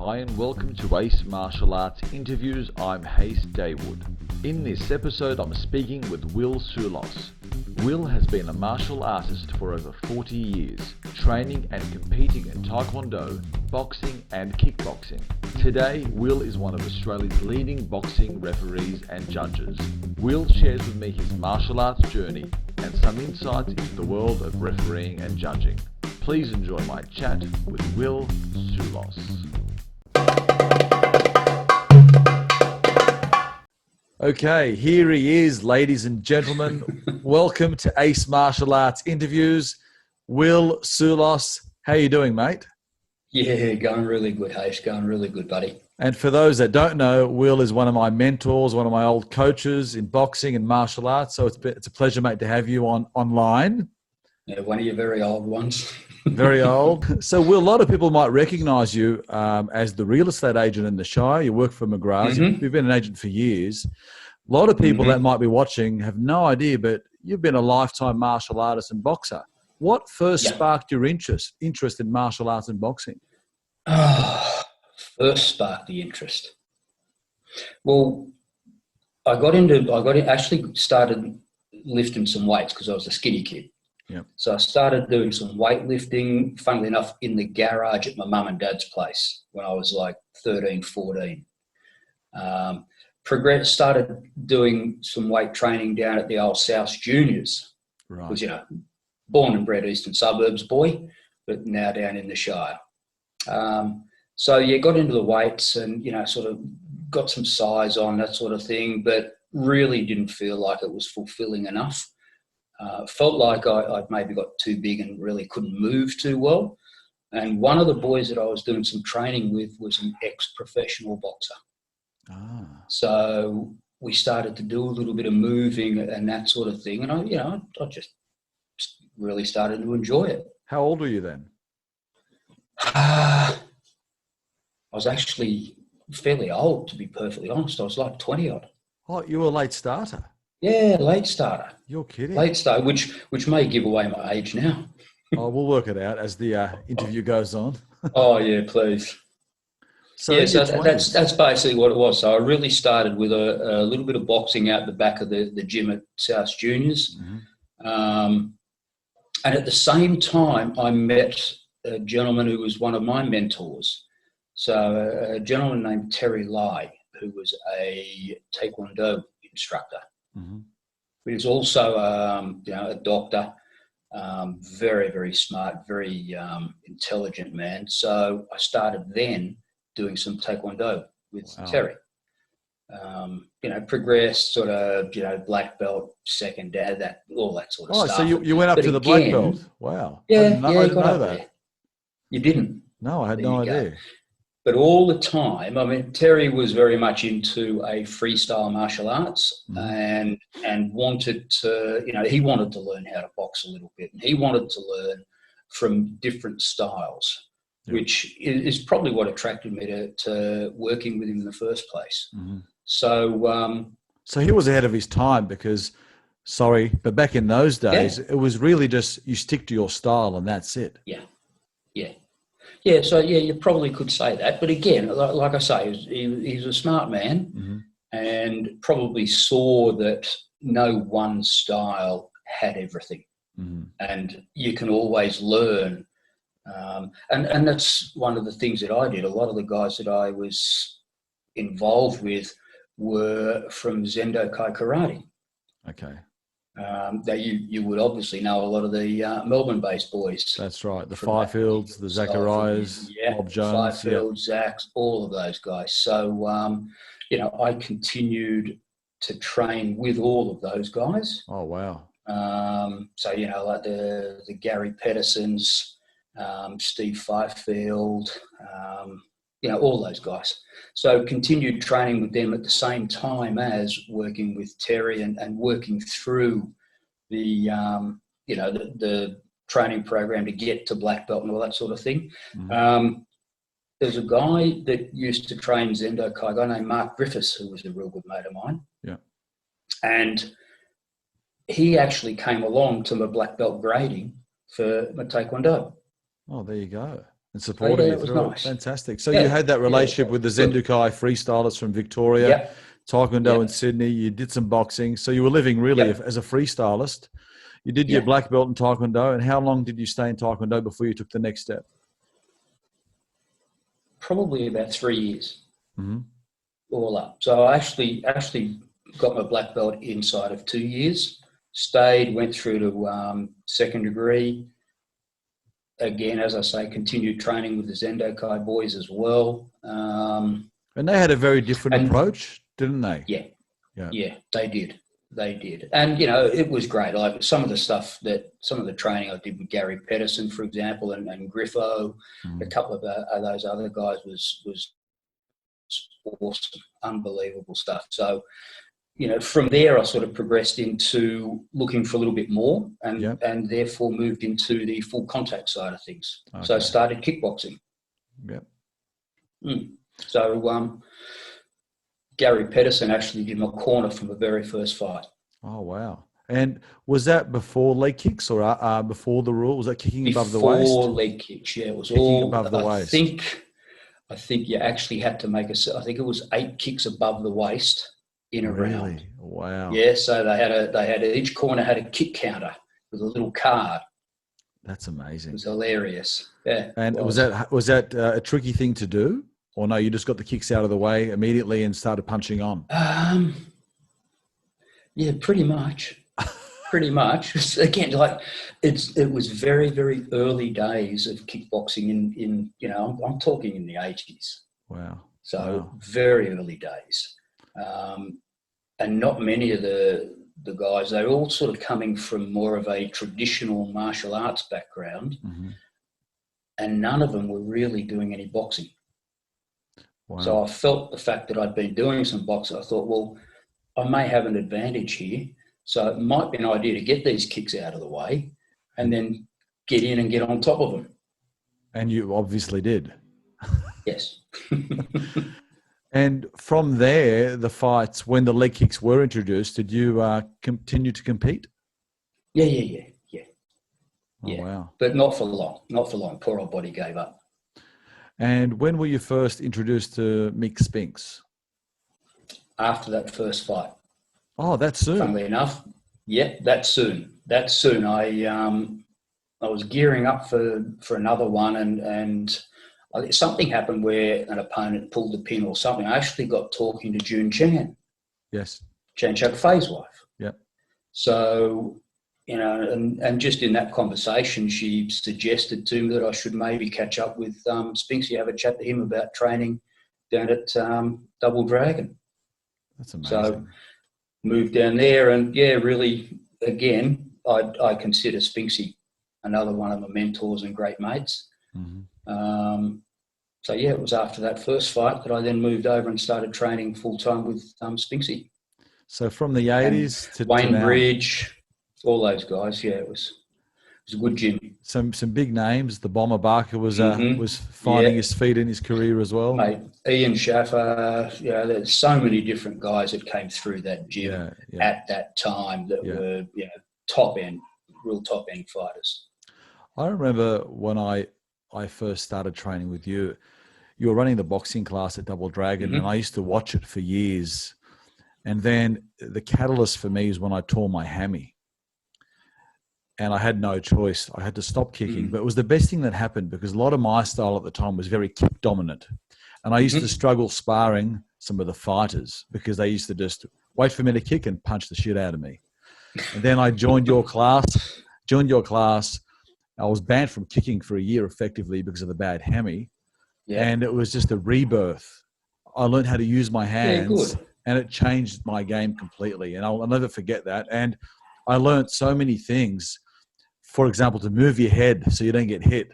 Hi and welcome to Ace Martial Arts Interviews. I'm Daewoud. In this episode I'm speaking with Will Soulos. Will has been a martial artist for over 40 years, training and competing in Taekwondo, boxing and kickboxing. Today, Will is one of Australia's leading boxing referees and judges. Will shares with me his martial arts journey and some insights into the world of refereeing and judging. Please enjoy my chat with Will Soulos. Okay, here he is, ladies and gentlemen. Welcome to Ace Martial Arts Interviews. Will Soulos, how you doing, mate? Yeah, going really good, Hayes. Going really good, buddy. And for those that don't know, Will is one of my mentors, one of my old coaches in boxing and martial arts. So it's a pleasure, mate, to have you online. Yeah, one of your very old ones. Very old. So, Will, a lot of people might recognise you as the real estate agent in the Shire. You work for McGrath's. Mm-hmm. You've been an agent for years. A lot of people that might be watching have no idea, but you've been a lifetime martial artist and boxer. What first sparked your interest in martial arts and boxing? First sparked the interest. Well, actually started lifting some weights because I was a skinny kid. Yep. So I started doing some weightlifting, funnily enough, in the garage at my mum and dad's place when I was like 13, 14. Started doing some weight training down at the old South Juniors. Right. Because, born and bred eastern suburbs boy, but now down in the Shire. So got into the weights and, sort of got some size on, that sort of thing, but really didn't feel like it was fulfilling enough. Felt like I'd maybe got too big and really couldn't move too well. And one of the boys that I was doing some training with was an ex-professional boxer. So we started to do a little bit of moving and that sort of thing. And I just really started to enjoy it. How old were you then? I was actually fairly old, to be perfectly honest. I was like 20 odd. Oh, you were a late starter. Yeah, late starter. You're kidding. Late starter, which may give away my age now. Oh, we'll work it out as the interview goes on. Oh yeah, please. So that's basically what it was. So I really started with a little bit of boxing out the back of the gym at South Juniors. Mm-hmm. And at the same time, I met a gentleman who was one of my mentors. So a gentleman named Terry Lai, who was a Taekwondo instructor. Mm-hmm. He was also, a doctor, very, very smart, very intelligent man. So I started then doing some Taekwondo with Terry. Progressed sort of, black belt, second dad, all that sort of stuff. Oh, so you went up to the black belt. Wow. Yeah, I didn't know that. There. You didn't? No, I had no idea. But all the time, Terry was very much into a freestyle martial arts and wanted to, he wanted to learn how to box a little bit. And he wanted to learn from different styles, which is probably what attracted me to working with him in the first place. Mm-hmm. So he was ahead of his time because, but back in those days, it was really just you stick to your style and that's it. Yeah, so you probably could say that. But again, like I say, he's a smart man and probably saw that no one style had everything. Mm-hmm. And you can always learn. And that's one of the things that I did. A lot of the guys that I was involved with were from Zendo Kai Karate. Okay. That you would obviously know a lot of the Melbourne-based boys. That's right. The Firefields, the Zacharias, Bob Jones. Firefields, Zachs, all of those guys. So, I continued to train with all of those guys. Oh, wow. Like the Gary Pedersens, Steve Firefield, all those guys. So continued training with them at the same time as working with Terry and working through the training program to get to black belt and all that sort of thing. Mm-hmm. There's a guy that used to train Zendo Kai, a guy named Mark Griffiths, who was a real good mate of mine. Yeah. And he actually came along to my black belt grading for my Taekwondo. Oh, there you go. and Oh, yeah, supported you that was through it. nice. Fantastic. So you Yeah, had that yeah, relationship with the good. Zendukai freestylers from Victoria, Yep, Taekwondo in yep, Sydney. You did some boxing. So you were living really yep, as a freestylist. You did your yeah. black belt in Taekwondo. And how long did you stay in Taekwondo before you took the next step? Probably about 3 years Mm-hmm. all up. So I actually got my black belt inside of 2 years. Stayed, went through to second degree. Again, as I say, continued training with the Zendokai boys as well. And they had a very different And approach, didn't they? yeah, Yeah. yeah, they did. They did. And, you know, it was great. Like some of the training I did with Gary Pedersen, for example, and Griffo, a Mm. couple of those other guys was awesome, unbelievable stuff. So, you know, from there I sort of progressed into looking for a little bit more Yeah. and therefore moved into the full contact side of things. So I Okay. started kickboxing. Yeah. So Gary Pedersen actually did my corner from the very first fight. Oh, wow. And was that before leg kicks or before the rule? Was that kicking above the Before waist? leg kicks, yeah, it was Kicking all. above the waist. I think you actually had to make I think it was 8 kicks above the waist in a round. Really? Wow. Yeah, so they had each corner had a kick counter with a little card. That's It amazing. was hilarious. Yeah, it And was was. that a tricky thing to do? Or no, you just got the kicks out of the way immediately and started punching on? Yeah, pretty much. Pretty much. Again, like it was very, very early days of kickboxing in you know, I'm talking in the 80s. Wow. So Wow. very early days. And not many of the guys, they're all sort of coming from more of a traditional martial arts background, Mm-hmm. and none of them were really doing any boxing. So Wow. I felt the fact that I'd been doing some boxing, I thought, well, I may have an advantage here. So it might be an idea to get these kicks out of the way and then get in and get on top of them. And you obviously did. Yes. And from there, the fights, when the leg kicks were introduced, did you continue to compete? Yeah. Oh, wow. But not for long. Not for long. Poor old body gave up. And when were you first introduced to mixed spinks? After that first fight. Oh, that's soon. Funnily enough, yeah, that soon. I was gearing up for another one, and something happened where an opponent pulled the pin or something. I actually got talking to June Chan, Yes. Chan Chuck Fei's wife. Yep. So, you know, and just in that conversation, she suggested to me that I should maybe catch up with Spinksy, have a chat to him about training down at Double Dragon. That's amazing. So moved down there, and yeah, really, again, I consider Spinksy another one of my mentors and great mates. Mm-hmm. So yeah, it was after that first fight that I then moved over and started training full time with Spinksy. So from the 80s to Wayne now. Bridge, all those guys. Yeah, it was a good gym. Some big names. The Bomber Barker was finding his feet in his career as well. Mate, Ian Schaffer. Yeah, there's so many different guys that came through that gym at that time that were top end, real top end fighters. I remember when I first started training with you. You were running the boxing class at Double Dragon, and I used to watch it for years. And then the catalyst for me is when I tore my hammy. And I had no choice. I had to stop kicking. But it was the best thing that happened because a lot of my style at the time was very kick dominant. And I used to struggle sparring some of the fighters because they used to just wait for me to kick and punch the shit out of me. And then I joined your class. I was banned from kicking for a year effectively because of the bad hammy. Yeah. And it was just a rebirth. I learned how to use my hands and it changed my game completely. And I'll never forget that. And I learned so many things. For example, to move your head so you don't get hit.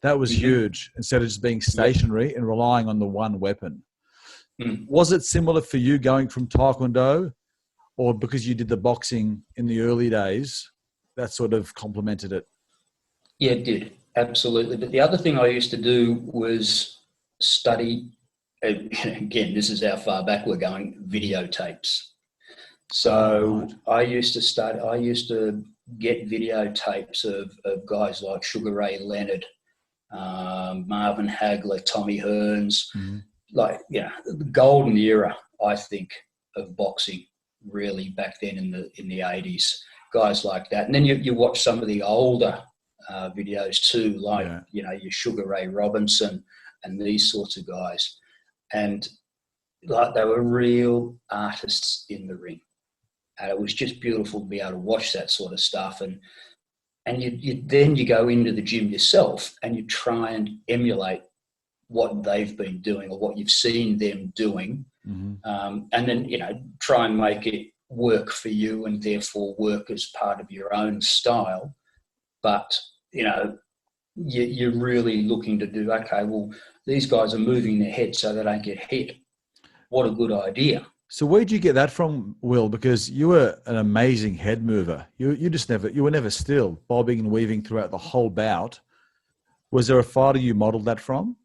That was huge instead of just being stationary and relying on the one weapon. Was it similar for you going from Taekwondo or because you did the boxing in the early days, that sort of complemented it? Yeah, it did. Absolutely. But the other thing I used to do was study, again, this is how far back we're going, videotapes. So I used to get videotapes of guys like Sugar Ray Leonard Marvin Hagler, Tommy Hearns, like, the golden era, I think, of boxing really back then in the 80s, guys like that. And then you watch some of the older videos too, like, your Sugar Ray Robinson and these sorts of guys. And like, they were real artists in the ring. And it was just beautiful to be able to watch that sort of stuff. And you go into the gym yourself and you try and emulate what they've been doing or what you've seen them doing. And then, try and make it work for you and therefore work as part of your own style. But, you're really looking to do, okay, well, these guys are moving their head so they don't get hit. What a good idea. So where'd you get that from, Will? Because you were an amazing head mover. You were never still, bobbing and weaving throughout the whole bout. Was there a fighter you modeled that from?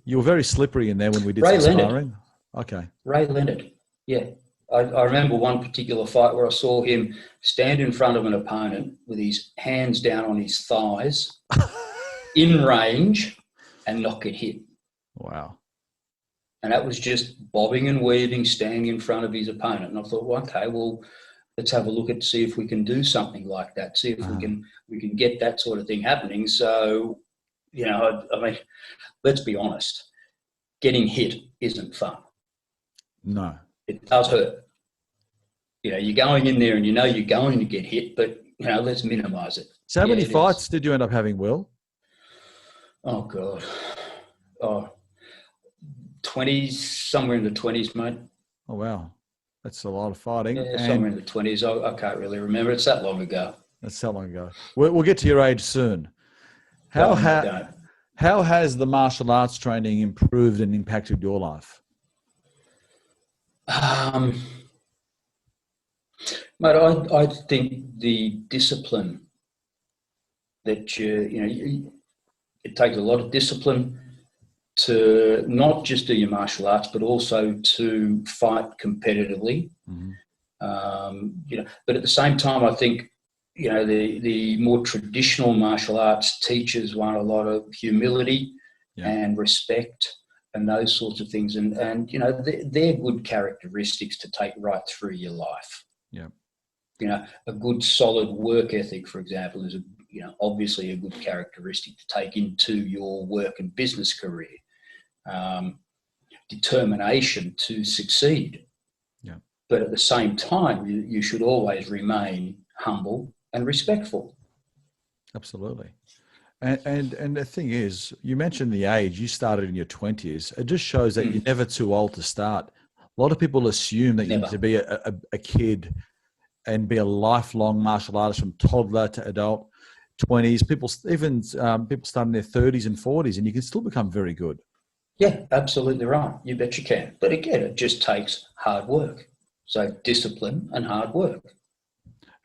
You were very slippery in there when we did some sparring. Okay. Ray Leonard. Yeah. I remember one particular fight where I saw him stand in front of an opponent with his hands down on his thighs in range and not get hit. Wow. And that was just bobbing and weaving, standing in front of his opponent. And I thought, well, okay, well, let's have a look at, see if we can do something like that, see if we can get that sort of thing happening. So, I mean, let's be honest, getting hit isn't fun. No. It does hurt. You're going in there and you're going to get hit, but, let's minimize it. So how many fights did you end up having, Will? Oh, God. 20s, somewhere in the 20s, mate. Oh, wow. That's a lot of fighting. Yeah, somewhere in the 20s. I can't really remember. It's that long ago. That's so long ago. We'll get to your age soon. How has the martial arts training improved and impacted your life? Mate, I think the discipline that it takes a lot of discipline to not just do your martial arts, but also to fight competitively. But at the same time, I think, the more traditional martial arts teaches one a lot of humility and respect and those sorts of things. And they're good characteristics to take right through your life. Yeah. A good solid work ethic, for example, is obviously a good characteristic to take into your work and business career. Determination to succeed. Yeah. But at the same time, you should always remain humble and respectful. Absolutely. And the thing is, you mentioned the age, you started in your 20s. It just shows that you're never too old to start. A lot of people assume that you need to be a kid and be a lifelong martial artist from toddler to adult, 20s. People start in their 30s and 40s, and you can still become very good. Yeah, absolutely right. You bet you can. But again, it just takes hard work. So discipline and hard work.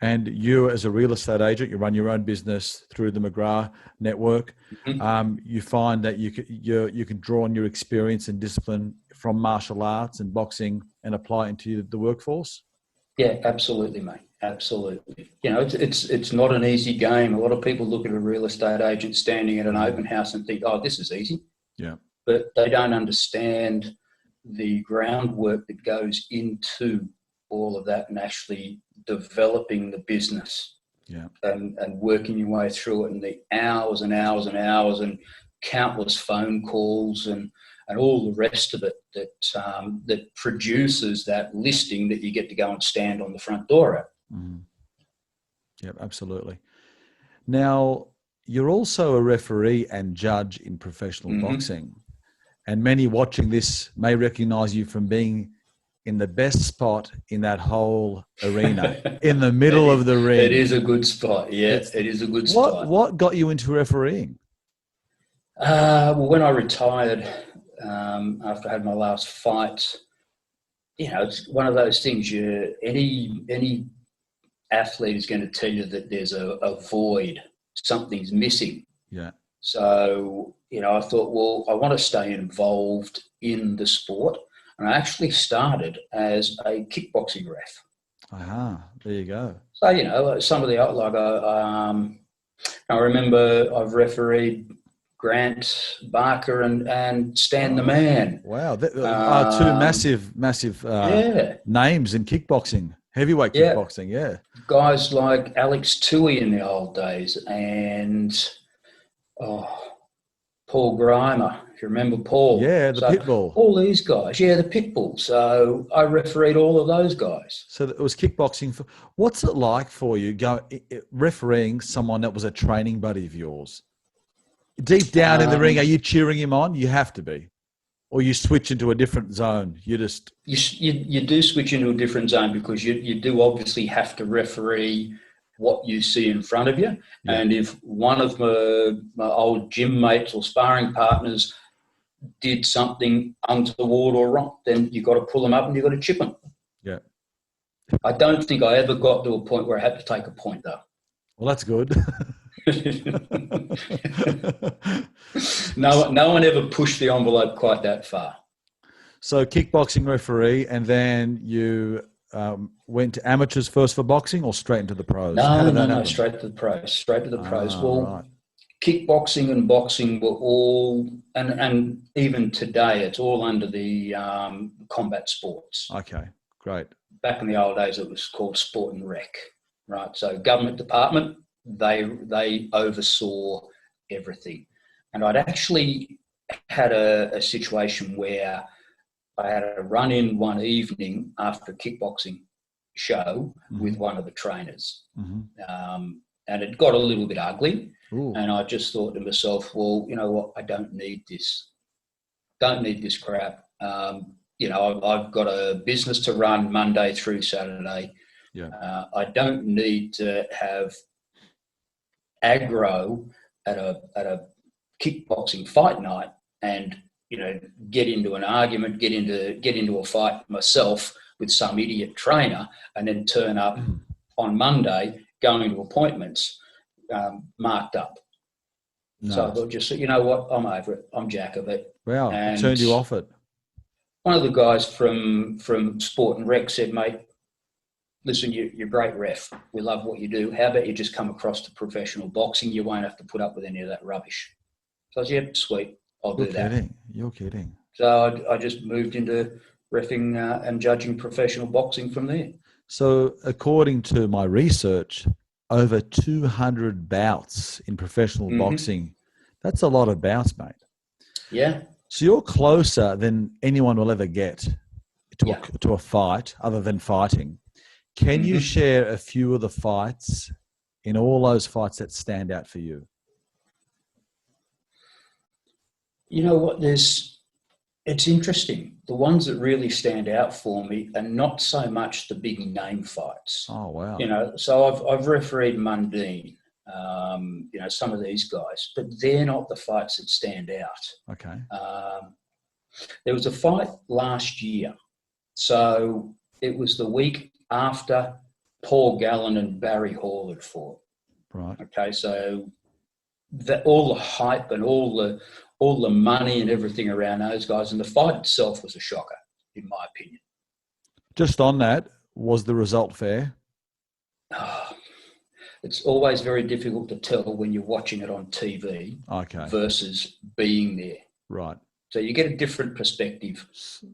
And you, as a real estate agent, you run your own business through the McGrath network. You find that you can draw on your experience and discipline from martial arts and boxing and apply it into the workforce. Yeah, absolutely, mate. Absolutely. It's not an easy game. A lot of people look at a real estate agent standing at an open house and think, oh, this is easy. Yeah. But they don't understand the groundwork that goes into all of that and actually developing the business and working your way through it, and the hours and hours and hours and countless phone calls and all the rest of it that produces that listing that you get to go and stand on the front door at. Yeah, absolutely. Now, you're also a referee and judge in professional boxing, and many watching this may recognize you from being in the best spot in that whole arena, in the middle of the ring. It is a good spot. Yeah, it is a good spot. What got you into refereeing? Well, when I retired, after I had my last fight, it's one of those things. Any athlete is going to tell you that there's a void, something's missing. Yeah. So, I thought, well, I want to stay involved in the sport. And I actually started as a kickboxing ref. There you go. So, some of the, I remember I've refereed Grant Barker and Stan the Man. Wow. Two massive Yeah. names in kickboxing, heavyweight Yeah. kickboxing, yeah. Guys like Alex Toohey in the old days and Paul Grimer, if you remember Paul. Yeah, the Pitbull. All these guys, the Pitbull. So I refereed all of those guys. So it was kickboxing. What's it like for you refereeing someone that was a training buddy of yours? Deep down in the ring, are you cheering him on? You have to be. Or you switch into a different zone. You do switch into a different zone because you do obviously have to referee what you see in front of you. Yeah. And if one of my old gym mates or sparring partners did something untoward or wrong, then you've got to pull them up and you've got to chip them. Yeah. I don't think I ever got to a point where I had to take a point, though. Well, that's good. No one ever pushed the envelope quite that far. So kickboxing referee, and then you went to amateurs first for boxing or straight into the pros? No, straight to the pros. Right. Kickboxing and boxing were all, and even today, it's all under the combat sports. Okay, great. Back in the old days, it was called sport and rec, right? So government department, they oversaw everything. And I'd actually had a situation where I had a run-in one evening after a kickboxing show with one of the trainers. And it got a little bit ugly. Ooh. And I just thought to myself, well, you know what? I don't need this. Don't need this crap. I've got a business to run Monday through Saturday. Yeah. I don't need to have aggro at a kickboxing fight night and get into an argument, get into a fight myself with some idiot trainer, and then turn up on Monday going to appointments marked up. Nice. So I thought, just you know what, I'm over it. I'm jack of it. Wow, and turned you off it. One of the guys from Sport and Rec said, mate, listen, you're a great ref. We love what you do. How about you just come across to professional boxing? You won't have to put up with any of that rubbish. So I said, yep, sweet. I'll do that. You're kidding. So I just moved into reffing and judging professional boxing from there. So according to my research, over 200 bouts in professional boxing. That's a lot of bouts, mate. Yeah. So you're closer than anyone will ever get to a fight other than fighting. Can you share a few of the fights in all those fights that stand out for you? You know what? It's interesting. The ones that really stand out for me are not so much the big name fights. Oh, wow. So I've refereed Mundine, some of these guys, but they're not the fights that stand out. Okay. There was a fight last year. So it was the week after Paul Gallen and Barry Hall had fought. Right. Okay. So all the hype and all the money and everything around those guys, and the fight itself was a shocker, in my opinion. Just on that, was the result fair? It's always very difficult to tell when you're watching it on TV versus being there. Right. So you get a different perspective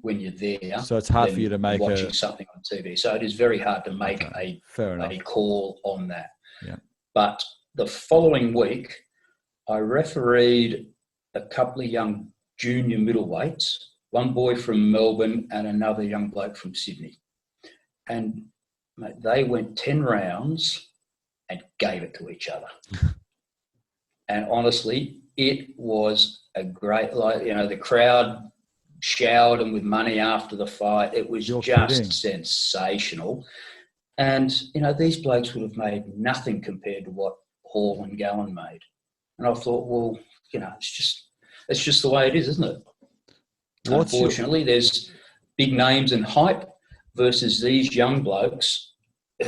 when you're there. So it's hard for you to make watching something on TV. So it is very hard to make a call on that. Yeah. But the following week, I refereed a couple of young junior middleweights, one boy from Melbourne and another young bloke from Sydney. And mate, they went 10 rounds and gave it to each other. And honestly, it was a great, the crowd showered them with money after the fight. It was sensational. And, these blokes would have made nothing compared to what Hall and Gallen made. And I thought, well, it's just the way it is, isn't it? Unfortunately, there's big names and hype versus these young blokes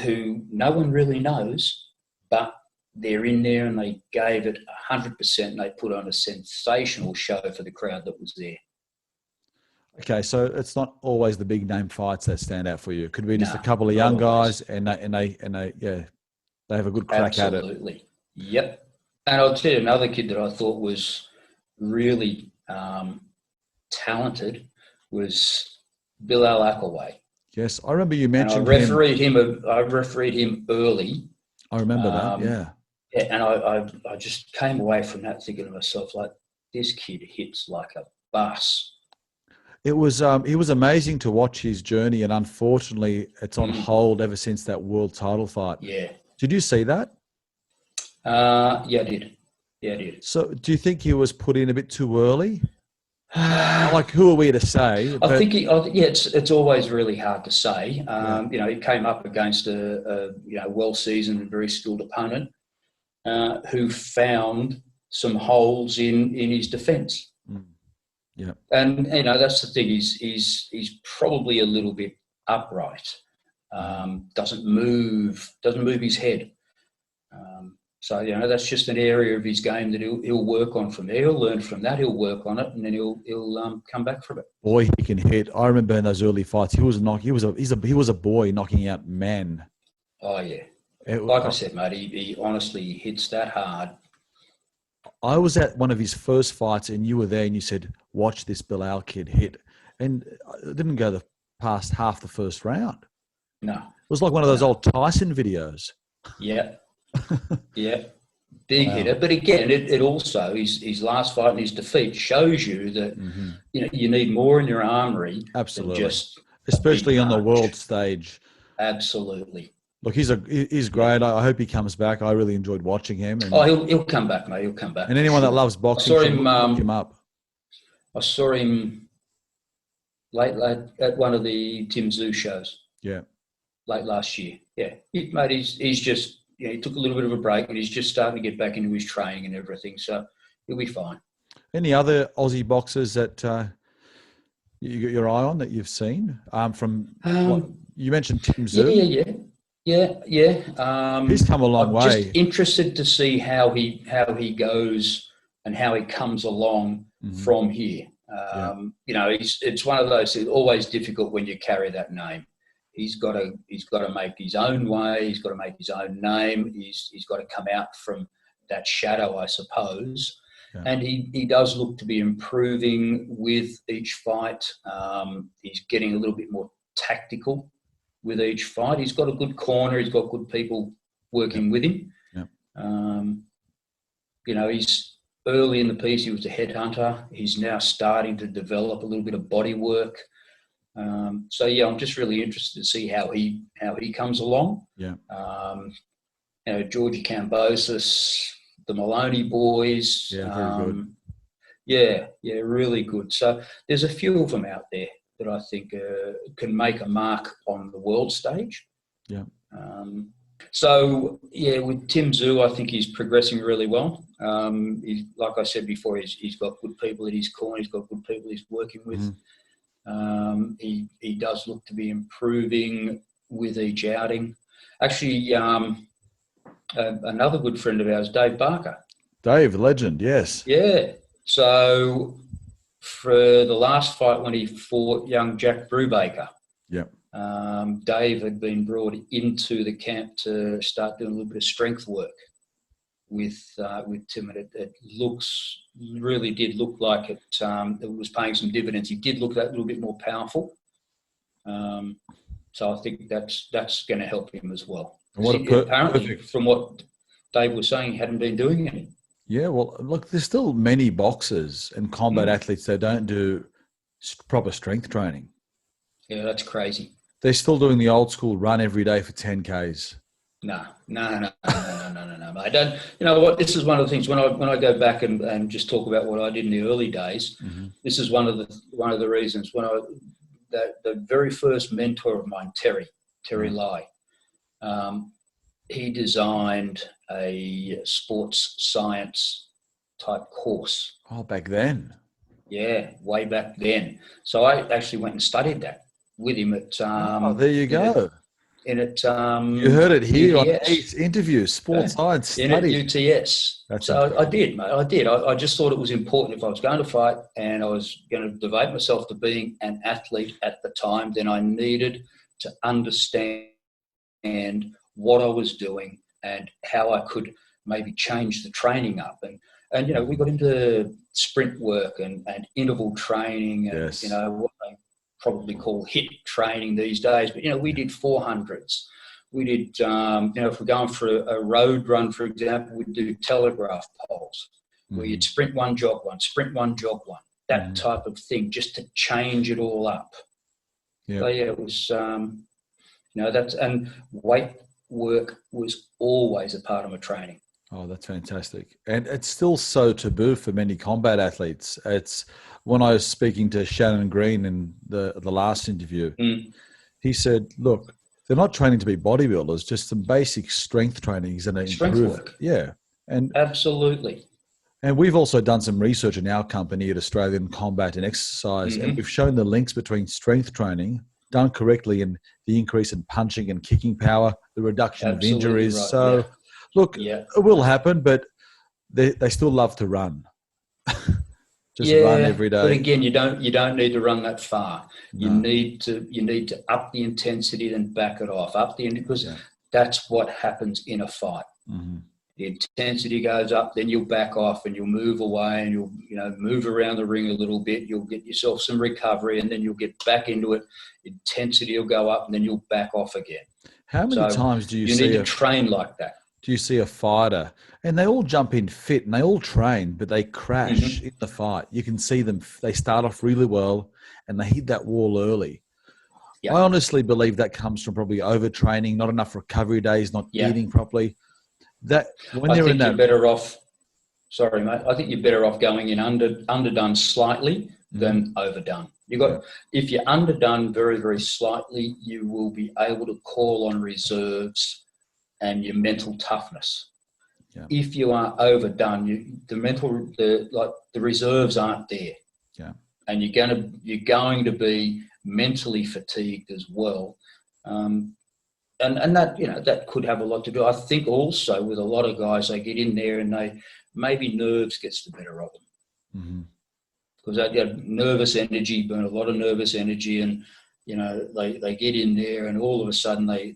who no one really knows, but they're in there and they gave it 100% and they put on a sensational show for the crowd that was there. Okay, so it's not always the big name fights that stand out for you. It could be just a couple of young guys and they have a good crack at it. Absolutely. Yep. And I'll tell you another kid that I thought was really talented was Bilal Akaway. Yes, I remember you And I mentioned refereed him. I refereed him early. I remember that. Yeah. Yeah, and I just came away from that thinking to myself, like, this kid hits like a bus. It was amazing to watch his journey, and unfortunately, it's on hold ever since that world title fight. Yeah. Did you see that? Yeah, I did. Yeah, I did. So, do you think he was put in a bit too early? Like, who are we to say? I think it's always really hard to say. Yeah. You know, he came up against a well-seasoned and very skilled opponent who found some holes in his defence. Yeah. And you know, that's the thing. He's probably a little bit upright. Doesn't move his head. So you know, that's just an area of his game that he'll work on from there. He'll learn from that. He'll work on it, and then he'll come back from it. Boy, he can hit. I remember in those early fights, he was a boy knocking out men. Oh yeah. Like I said, mate, he honestly hits that hard. I was at one of his first fights, and you were there, and you said, "Watch this Bilal kid hit," and it didn't go past half the first round. No, it was like one of those old Tyson videos. Yeah, yeah, big hitter. But again, it also his last fight and his defeat shows you that you know you need more in your armory. Absolutely, than just especially on the world stage. Absolutely. Look, he's great. I hope he comes back. I really enjoyed watching him. And, he'll come back, mate. He'll come back. And anyone that loves boxing, I saw him, look him up. I saw him late at one of the Tim Tszyu shows. Yeah. Late last year. Yeah, mate. He's just he took a little bit of a break and he's just starting to get back into his training and everything. So he'll be fine. Any other Aussie boxers that you got your eye on that you've seen you mentioned Tim Tszyu? Yeah. He's come a long way. Just interested to see how he goes and how he comes along from here. You know, it's one of those. It's always difficult when you carry that name. He's got to make his own way. He's got to make his own name. He's got to come out from that shadow, I suppose. Yeah. And he does look to be improving with each fight. He's getting a little bit more tactical with each fight. He's got a good corner. He's got good people working with him. Yeah. You know, he's early in the piece. He was a headhunter. He's now starting to develop a little bit of body work. So yeah, I'm just really interested to see how he comes along. Yeah. You know, Georgie Kambosos, the Maloney boys. Yeah, very good. Yeah, really good. So there's a few of them out there that I think can make a mark on the world stage. Yeah. So yeah, with Tim Tszyu, I think he's progressing really well. He's, like I said before, he's got good people at his corner. He's got good people he's working with. He does look to be improving with each outing. Actually, another good friend of ours, Dave Barker. Dave, legend, yes. Yeah. So for the last fight when he fought young Jack Brubaker, Dave had been brought into the camp to start doing a little bit of strength work with Tim, and it really did look like it was paying some dividends. He did look that little bit more powerful. So I think that's going to help him as well. Apparently, from what Dave was saying, he hadn't been doing any. Yeah, well, look, there's still many boxers and combat athletes that don't do proper strength training. Yeah, that's crazy. They're still doing the old school run every day for 10Ks. No, I don't. You know what? This is one of the things when I go back and just talk about what I did in the early days. This is one of the reasons when the very first mentor of mine, Terry Lai, he designed a sports science type course. Oh, back then. Yeah, way back then. So I actually went and studied that with him at. There you go. You heard it here UTS. On East interviews, sports science study. In at UTS. I did, mate. I did. I just thought it was important if I was going to fight and I was going to devote myself to being an athlete at the time, then I needed to understand what I was doing and how I could maybe change the training up. And we got into sprint work and interval training and, Yes. what they probably call HIIT training these days. But, we did 400s. We did, if we're going for a road run, for example, we'd do telegraph poles where you'd sprint one, jog one, sprint one, jog one, that type of thing, just to change it all up. Yep. So, it was, and weight work was always a part of my training. Oh, that's fantastic. And it's still so taboo for many combat athletes. It's when I was speaking to Shannon Green in the last interview, he said, look, they're not training to be bodybuilders, just some basic strength training is going to strength improve. Work. Yeah. And absolutely. And we've also done some research in our company at Australian Combat and Exercise, and we've shown the links between strength training done correctly and the increase in punching and kicking power, the reduction of injuries. Right. So, look, it will happen, but they still love to run. Just run every day. But again, you don't need to run that far. No. You need to up the intensity and back it off. Because that's what happens in a fight. Mm-hmm. The intensity goes up, then you'll back off and you'll move away and you'll move around the ring a little bit. You'll get yourself some recovery and then you'll get back into it. Intensity will go up and then you'll back off again. How many times do you see need to train like that? Do you see a fighter and they all jump in fit and they all train, but they crash in the fight? You can see them. They start off really well and they hit that wall early. Yeah. I honestly believe that comes from probably overtraining, not enough recovery days, not eating properly. You're better off. Sorry, mate. I think you're better off going in underdone slightly than overdone. If you're underdone very, very slightly, you will be able to call on reserves and your mental toughness. Yeah. If you are overdone, the reserves aren't there. Yeah. And you're going to be mentally fatigued as well. And that, that could have a lot to do. I think also with a lot of guys, they get in there and maybe nerves gets the better of them. Because they get nervous energy, burn a lot of nervous energy, and, they get in there and all of a sudden they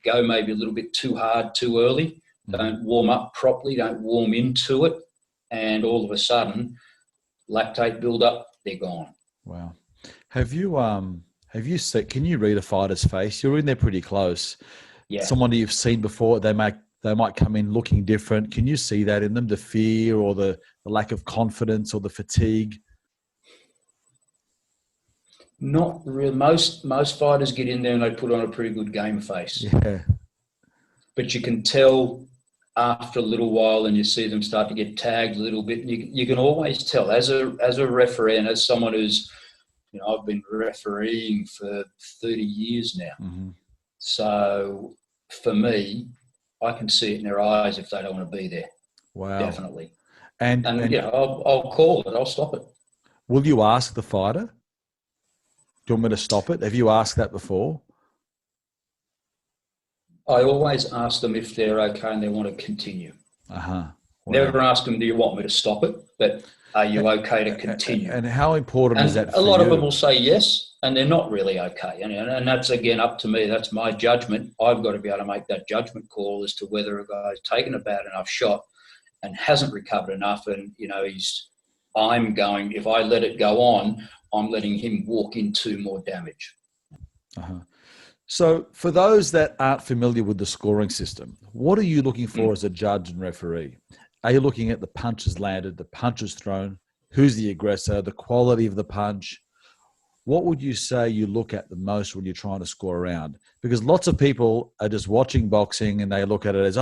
go maybe a little bit too hard, too early, don't warm up properly, don't warm into it, and all of a sudden lactate build up, they're gone. Wow. Have you seen, can you read a fighter's face? You're in there pretty close. Yeah. Someone you've seen before, they might come in looking different. Can you see that in them, the fear or the lack of confidence or the fatigue? Not really. Most fighters get in there and they put on a pretty good game face. Yeah. But you can tell after a little while and you see them start to get tagged a little bit. And you can always tell as a referee and as someone who's, I've been refereeing for 30 years now. So for me, I can see it in their eyes if they don't want to be there. Wow. Definitely. And I'll call it. I'll stop it. Will you ask the fighter? Do you want me to stop it? Have you asked that before? I always ask them if they're okay and they want to continue. Wow. Never ask them, do you want me to stop it? But are you okay to continue? And how important is that for you? A lot of them will say yes, and they're not really okay. And that's, again, up to me. That's my judgment. I've got to be able to make that judgment call as to whether a guy's taken a bad enough shot and hasn't recovered enough. And, if I let it go on, I'm letting him walk into more damage. So for those that aren't familiar with the scoring system, what are you looking for as a judge and referee? Are you looking at the punches landed, the punches thrown, who's the aggressor, the quality of the punch? What would you say you look at the most when you're trying to score a round? Because lots of people are just watching boxing and they look at it as,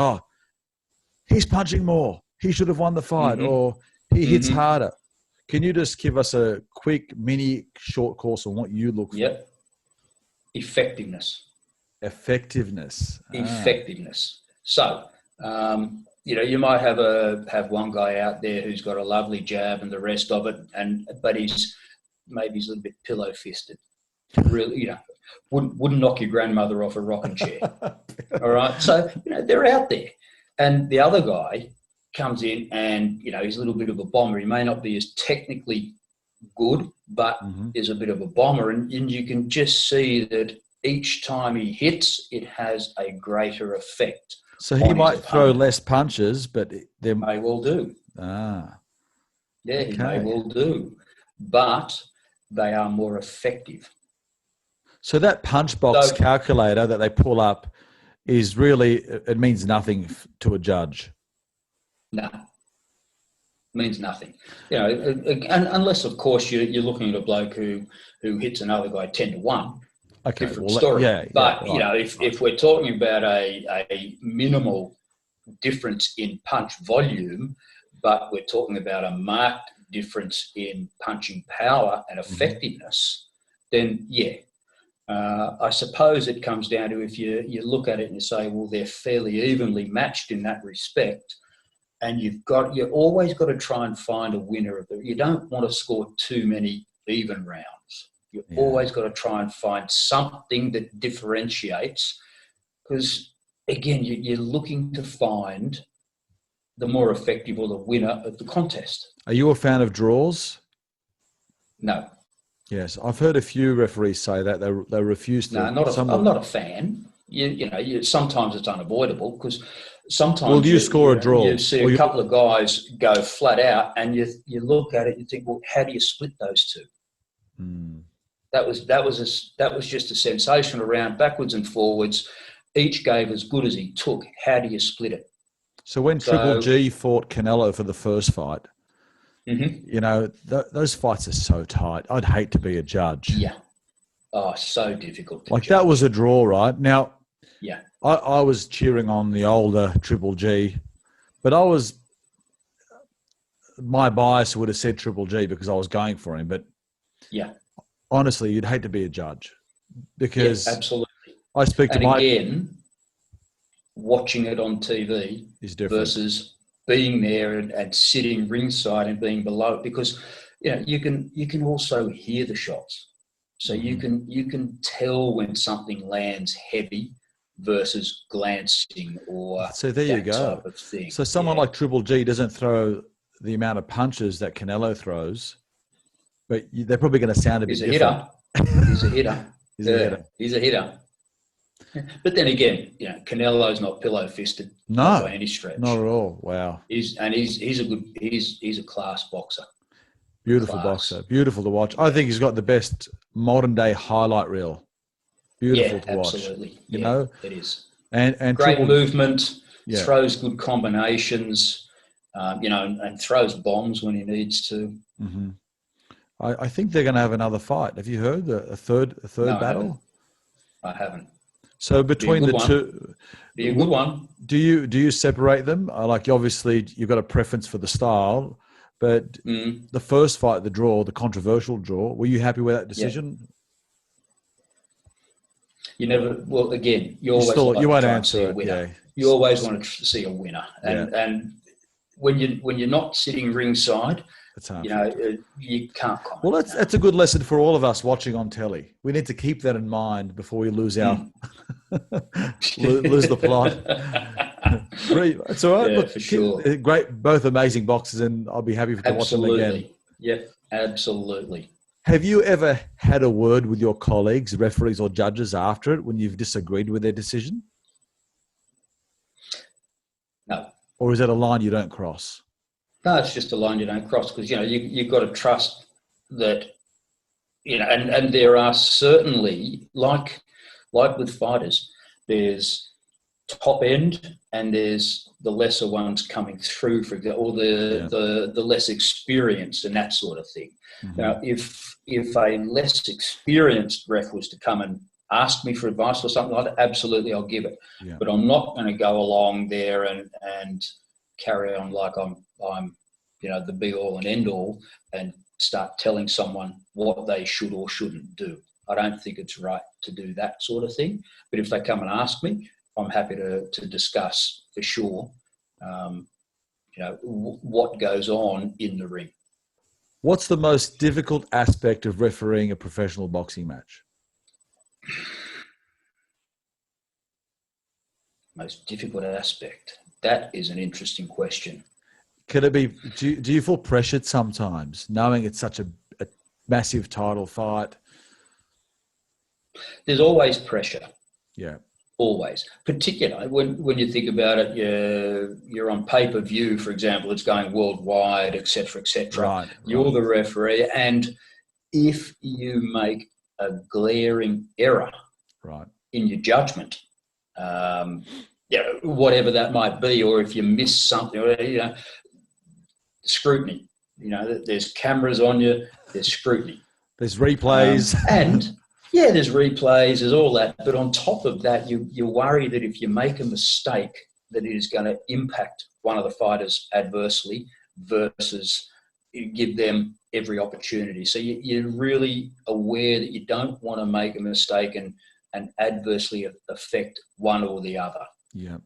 he's punching more, he should have won the fight, or he hits harder. Can you just give us a quick mini short course on what you look for? Yep. Effectiveness. So, you might have one guy out there who's got a lovely jab and the rest of it, but he's a little bit pillow fisted. Really, wouldn't knock your grandmother off a rocking chair. All right, so they're out there, and the other guy comes in and he's a little bit of a bomber. He may not be as technically good, but is a bit of a bomber, and you can just see that each time he hits, it has a greater effect So he might throw less punches, but they may well do. Yeah, he may well do, but they are more effective. So that punch box calculator that they pull up is really, it means nothing to a judge. No, means nothing. You know, and unless of course you're looking at a bloke who hits another guy 10-1. Okay, different story. But you know, if we're talking about a minimal difference in punch volume, but we're talking about a marked difference in punching power and effectiveness, then yeah. I suppose it comes down to if you look at it and you say, well, they're fairly evenly matched in that respect, and you always got to try and find a winner of it. You don't want to score too many even rounds. You always got to try and find something that differentiates, because again, you're looking to find the more effective or the winner of the contest. Are you a fan of draws? No. Yes, I've heard a few referees say that they refuse to. No, I'm not a fan. You know, sometimes it's unavoidable, because sometimes will you score a draw? You see a couple of guys go flat out, and you look at it and you think, well, how do you split those two? That was just a sensational round, backwards and forwards. Each gave as good as he took. How do you split it? So when Triple G fought Canelo for the first fight, you know, those fights are so tight. I'd hate to be a judge. Yeah. Oh, so difficult. Like, that was a draw, right? Now, yeah, I was cheering on the older Triple G, but my bias would have said Triple G because I was going for him. But yeah, honestly, you'd hate to be a judge, because absolutely. I speak to again, watching it on TV is different versus being there and sitting ringside and being below, because you know you can also hear the shots, so you can tell when something lands heavy versus glancing or so there you go. Type of thing. So someone like Triple G doesn't throw the amount of punches that Canelo throws, but they're probably going to sound a bit different. He's a hitter. He's a hitter. But then again, you know, Canelo's not pillow fisted by any stretch. Not at all. Wow. He's a class boxer. Beautiful boxer. Beautiful to watch. I think he's got the best modern day highlight reel. Beautiful to watch. Absolutely. You know? It is. And great movement, throws good combinations, you know, and throws bombs when he needs to. I think they're going to have another fight. Have you heard a third battle? I haven't. So between the two, be a good one. Do you separate them? Like, obviously you've got a preference for the style, but the first fight, the controversial draw, were you happy with that decision? Yeah. You never. Well, again, you won't answer it. Yeah. You always want to see a winner, and when you're not sitting ringside, you know, you can't comment. Well, that's a good lesson for all of us watching on telly. We need to keep that in mind before we lose lose the plot. It's all right. Yeah, for sure. Great, both amazing boxers, and I'll be happy to watch them again. Yeah, absolutely. Have you ever had a word with your colleagues, referees or judges after it when you've disagreed with their decision? No. Or is that a line you don't cross? No, it's just a line you don't cross, because, you know, you've got to trust that, you know, and there are certainly, like with fighters, there's top end and there's the lesser ones coming through, for example, or the less experienced and that sort of thing. Now, if a less experienced ref was to come and ask me for advice or something like that, absolutely, I'll give it. Yeah. But I'm not going to go along there and carry on like I'm, you know, the be all and end all, and start telling someone what they should or shouldn't do. I don't think it's right to do that sort of thing. But if they come and ask me, I'm happy to discuss for sure, you know, what goes on in the ring. What's the most difficult aspect of refereeing a professional boxing match? Most difficult aspect. That is an interesting question. Could it be, do you feel pressured sometimes, knowing it's such a massive title fight? There's always pressure. Yeah. Always. Particularly when you think about it, you're on pay-per-view, for example, it's going worldwide, et cetera, et cetera. Right. You're the referee. And if you make a glaring error in your judgment, whatever that might be, or if you miss something, scrutiny. There's cameras on you, there's scrutiny. There's replays. There's replays, there's all that. But on top of that, you worry that if you make a mistake, that it is going to impact one of the fighters adversely versus give them every opportunity. So you're really aware that you don't want to make a mistake and adversely affect one or the other. Yeah.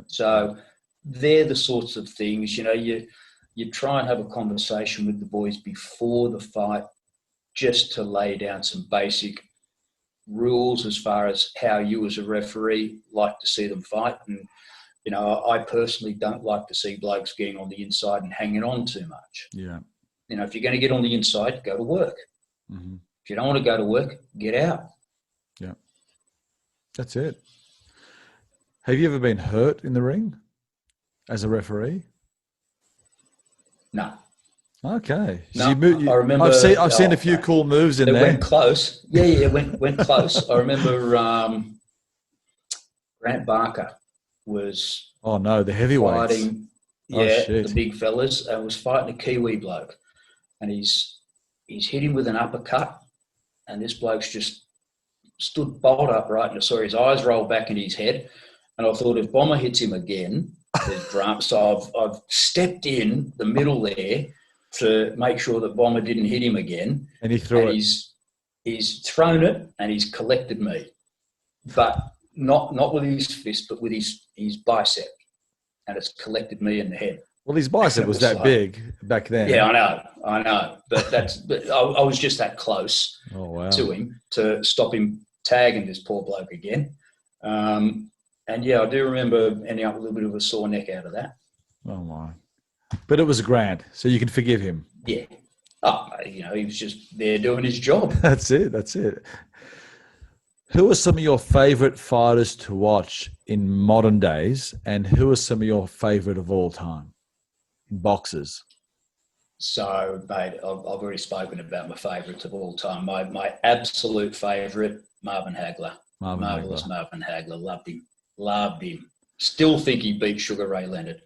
So they're the sorts of things, you try and have a conversation with the boys before the fight just to lay down some basic rules as far as how you as a referee like to see them fight. And, I personally don't like to see blokes getting on the inside and hanging on too much. Yeah. If you're going to get on the inside, go to work. Mm-hmm. If you don't want to go to work, get out. Yeah. That's it. Have you ever been hurt in the ring as a referee? No. Okay. No, I remember. I've seen a few cool moves in there. Went close. Yeah, went close. I remember Grant Barker was. Oh no, the heavyweights. Fighting, the big fellas, and was fighting a Kiwi bloke, and he's hit him with an uppercut, and this bloke's just stood bolt upright, and I saw his eyes roll back in his head, and I thought if Bomber hits him again, there's drama. So I've stepped in the middle there to make sure that Bomber didn't hit him again. And he threw it. He's thrown it and he's collected me, but not with his fist, but with his bicep, and it's collected me in the head. Well, his bicep was that big back then. Yeah, I know, but I was just that close to him to stop him tagging this poor bloke again. And I do remember ending up with a little bit of a sore neck out of that. Oh my! But it was Grant, so you can forgive him. Yeah. Oh, he was just there doing his job. That's it. Who are some of your favourite fighters to watch in modern days, and who are some of your favourite of all time? Boxers. So, mate, I've already spoken about my favourites of all time. My absolute favourite, Marvin Hagler. Marvellous Marvin Hagler. Loved him. Still think he beat Sugar Ray Leonard.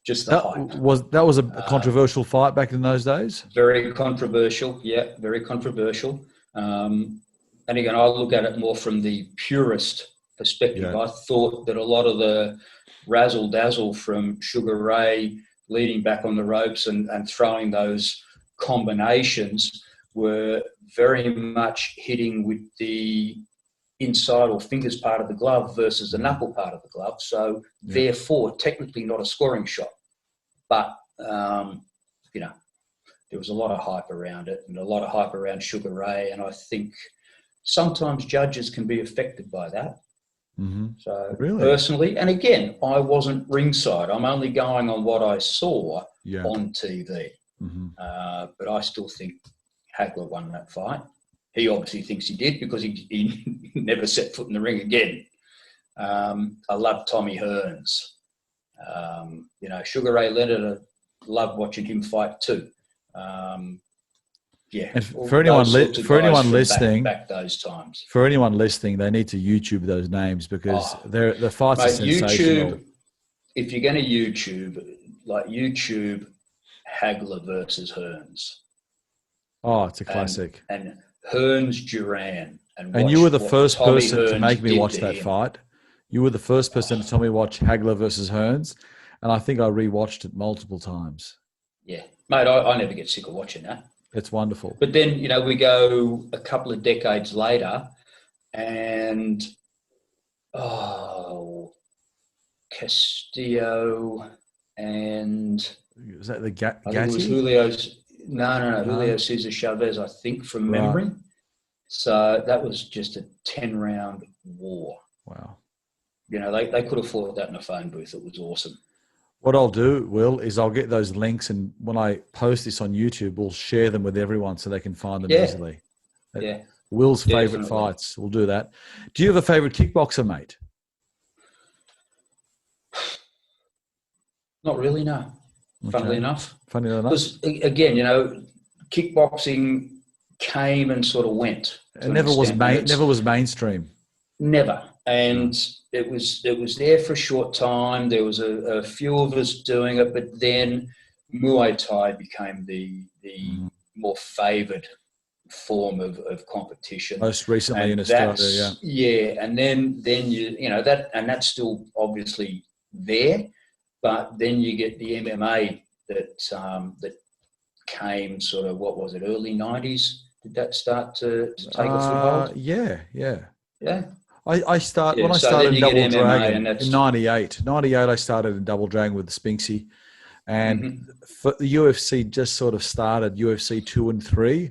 Just the hype. That was a controversial fight back in those days? Very controversial. Yeah, very controversial. And again, I look at it more from the purist perspective. Yeah. I thought that a lot of the razzle-dazzle from Sugar Ray leading back on the ropes and throwing those combinations were very much hitting with the inside or fingers part of the glove versus the knuckle part of the glove. So therefore, technically not a scoring shot. But, there was a lot of hype around it and a lot of hype around Sugar Ray. And I think sometimes judges can be affected by that. Mm-hmm. So really? Personally, and again, I wasn't ringside. I'm only going on what I saw on TV. Mm-hmm. But I still think Hagler won that fight. He obviously thinks he did because he never set foot in the ring again. I love Tommy Hearns. Sugar Ray Leonard, I loved watching him fight too. And for anyone listening, back those times. For anyone listening, they need to YouTube those names because the fights are sensational. YouTube, if you're going to YouTube Hagler versus Hearns. Oh, it's a classic. And Hearns Duran. And you were the first person to make me watch that fight. You were the first person to tell me to watch Hagler versus Hearns, and I think I rewatched it multiple times. Yeah, mate, I never get sick of watching that. It's wonderful. But then, we go a couple of decades later and, Castillo and... Was that the Gatti? I think it was Julio's... No. Julio Cesar Chavez, I think, from memory. So that was just a 10-round war. Wow. They could have fought that in a phone booth. It was awesome. What I'll do, Will, is I'll get those links, and when I post this on YouTube, we'll share them with everyone so they can find them easily. Will's favourite Definitely. fights. We'll do that. Do you have a favourite kickboxer, mate? Not really, no. Funnily enough. Because, again, kickboxing came and sort of went. It never was mainstream. Never. And it was there for a short time. There was a few of us doing it, but then Muay Thai became the more favoured form of competition. Most recently in Australia, yeah. And then that's still obviously there, but then you get the MMA that came sort of, what was it, early 90s? Did that start to take a foothold? Yeah. When I started in Double Dragon in 98. 98, I started in Double Dragon with Spinksy. And for the UFC just sort of started, UFC 2 and 3.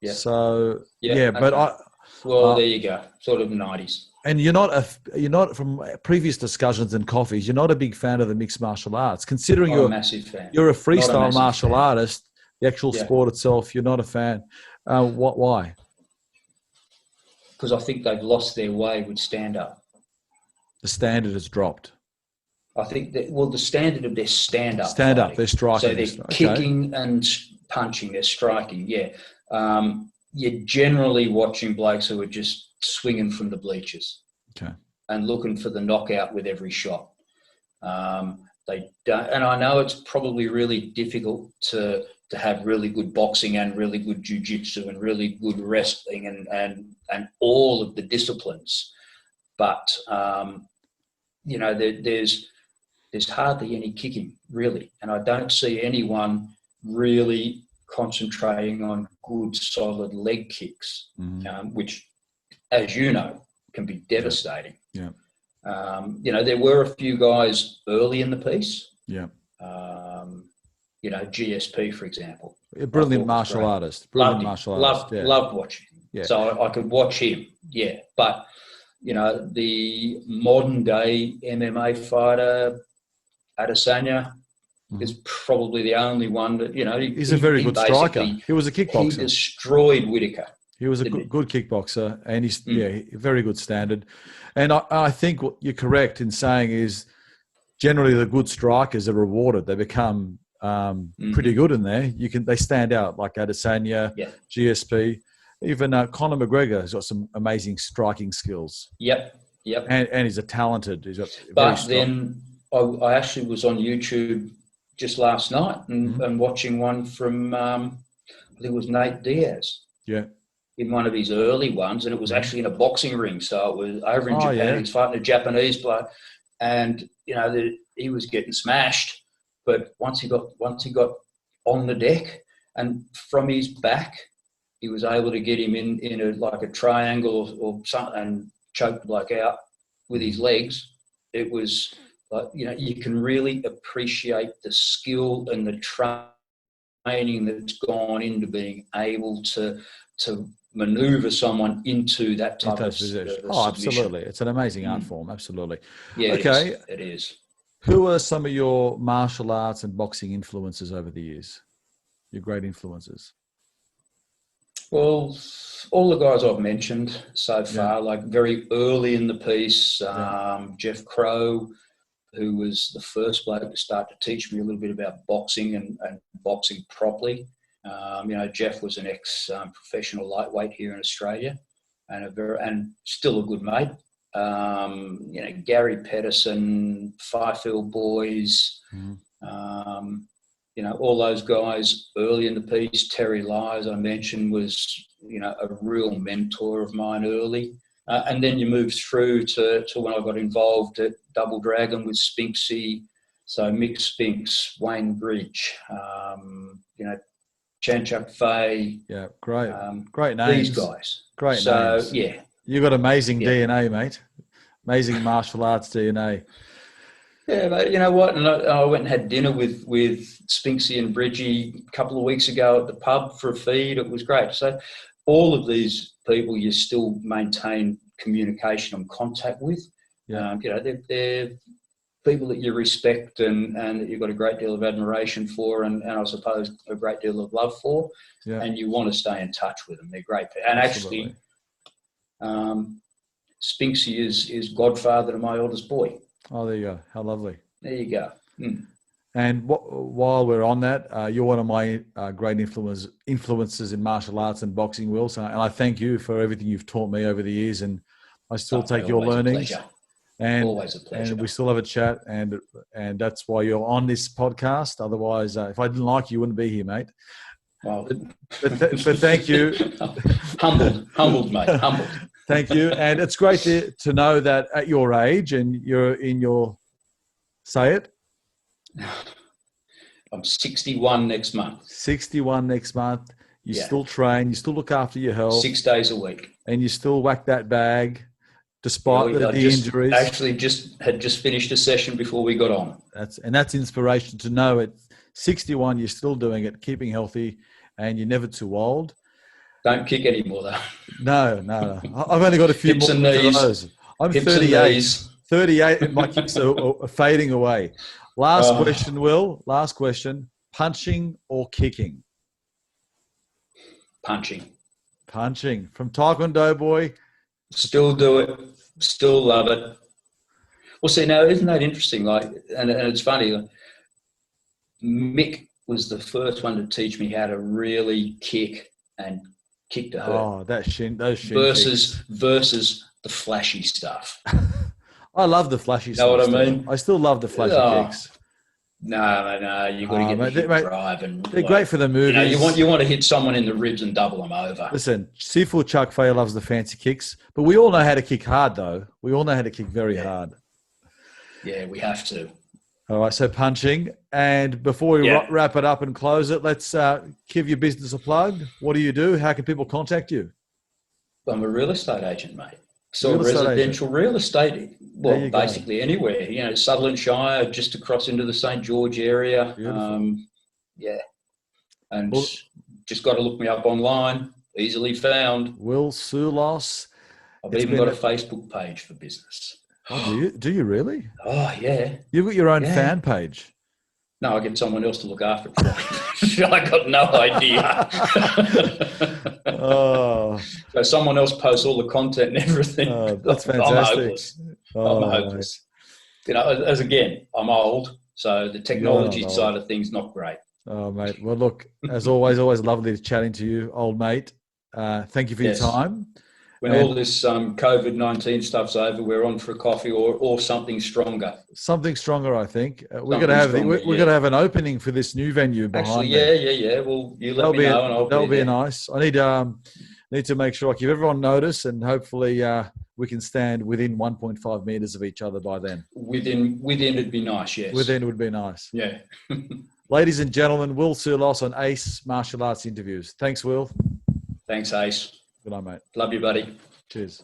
Yeah. So, okay. but there you go, sort of 90s. And you're not from previous discussions and coffees, you're not a big fan of the mixed martial arts. Considering I'm a massive fan. You're a freestyle martial artist, the actual sport itself, you're not a fan. Why? Because I think they've lost their way with stand-up. The standard has dropped. I think that, the standard of their stand-up. Stand-up, they're striking. So they're kicking and punching, they're striking, yeah. You're generally watching blokes who are just swinging from the bleachers. Okay. And looking for the knockout with every shot. They don't, and I know it's probably really difficult to have really good boxing and really good jiu-jitsu and really good wrestling and all of the disciplines. But, there's hardly any kicking, really. And I don't see anyone really concentrating on good, solid leg kicks, which, as you know, can be devastating. Yeah. There were a few guys early in the piece. Yeah. GSP, for example. A brilliant martial artist. Loved watching him. Yeah. So I could watch him. Yeah. But, the modern day MMA fighter, Adesanya, is probably the only one that, he's a very good striker. He was a kickboxer. He destroyed Whittaker. He was a good kickboxer, and he's very good standard. And I think what you're correct in saying is generally the good strikers are rewarded. They become pretty good in there. They stand out, like Adesanya, GSP, even Conor McGregor has got some amazing striking skills. Yep. And he's then I actually was on YouTube just last night and watching one from I think it was Nate Diaz. Yeah. In one of his early ones, and it was actually in a boxing ring. So it was over in Japan. Yeah. He was fighting a Japanese bloke, and he was getting smashed. But once he got on the deck, and from his back, he was able to get him in a triangle or something and choke the bloke out with his legs. It was like, you can really appreciate the skill and the training that's gone into being able to maneuver someone into that type of submission. Absolutely. It's an amazing art form. Absolutely. Yeah, okay. It is. Who are some of your martial arts and boxing influences over the years? Your great influences? Well, all the guys I've mentioned so far, like very early in the piece, Jeff Crow, who was the first bloke to start to teach me a little bit about boxing and boxing properly. Jeff was an ex-professional lightweight here in Australia, and still a good mate. Gary Pedersen, Fifield Boys, all those guys early in the piece. Terry Lyes, I mentioned, was a real mentor of mine early. And then you move through to when I got involved at Double Dragon with Spinksy, so Mick Spinks, Wayne Bridge, Chanchuk Fay. Yeah, great. Great names. These guys. Great names. Yeah. You've got amazing DNA, mate. Amazing martial arts DNA. Yeah, but you know what? And I went and had dinner with Spinksy and Bridgie a couple of weeks ago at the pub for a feed. It was great. So all of these people you still maintain communication and contact with. Yeah. They're people that you respect and that you've got a great deal of admiration for, and I suppose a great deal of love for, and you want to stay in touch with them. They're great. And Absolutely. actually, Spinksy is godfather to my oldest boy. Oh, there you go. How lovely. There you go. Mm. And while we're on that, you're one of my great influences in martial arts and boxing, Will. So, and I thank you for everything you've taught me over the years, and I still take your learnings. Always a pleasure. And we still have a chat, and that's why you're on this podcast. Otherwise, if I didn't like you, you wouldn't be here, mate. Well, but thank you. Humbled, mate. Humbled. Thank you, and it's great to know that at your age, and you're in your, say it. I'm 61 next month. 61 next month. You still train. You still look after your health. 6 days a week. And you still whack that bag despite the injuries. Actually, had just finished a session before we got on. That's inspiration to know at 61 you're still doing it, keeping healthy, and you're never too old. Don't kick anymore, though. No. I've only got a few hips more and knees. of those. I'm hips 38. 38 and my kicks are fading away. Last question, Will. Last question. Punching or kicking? Punching. From Taekwondo boy. Still do it. Still love it. Well, see, now, isn't that interesting? Like, and it's funny. Mick was the first one to teach me how to really kick and kick to hurt. Oh, those shin versus the flashy stuff. I love the flashy stuff. Know what I mean? I still love the flashy kicks. No. You've got to get the hip drive, and they're great for the movies. You want to hit someone in the ribs and double them over. Listen, Sifu Chuck Fay loves the fancy kicks, but we all know how to kick hard, though. We all know how to kick very hard. Yeah, we have to. All right, so punching. And before we wrap it up and close it, let's give your business a plug. What do you do? How can people contact you? I'm a real estate agent, mate. So residential real estate, well, basically anywhere. Sutherland Shire, just across into the St. George area. And just got to look me up online. Easily found. Will Soulos. I've even got a Facebook page for business. Oh, do you really? Oh, yeah. You've got your own fan page. No, I get someone else to look after it for me. I got no idea. So someone else posts all the content and everything. Oh, that's fantastic. I'm hopeless. As again, I'm old, so the technology side of things not great. Oh, mate. Well, look, as always lovely chatting to you, old mate. Thank you for your time. When all this COVID-19 stuff's over, we're on for a coffee or something stronger. Something stronger, I think. We're going to have an opening for this new venue behind. Actually, yeah. Well, you let me know, and I'll be there. That'll be nice. I need to make sure I give everyone notice, and hopefully we can stand within 1.5 meters of each other by then. Within it'd be nice. Yes. Within would be nice. Yeah. Ladies and gentlemen, Will Soulos on Ace Martial Arts Interviews. Thanks, Will. Thanks, Ace. Good night, mate. Love you, buddy. Cheers.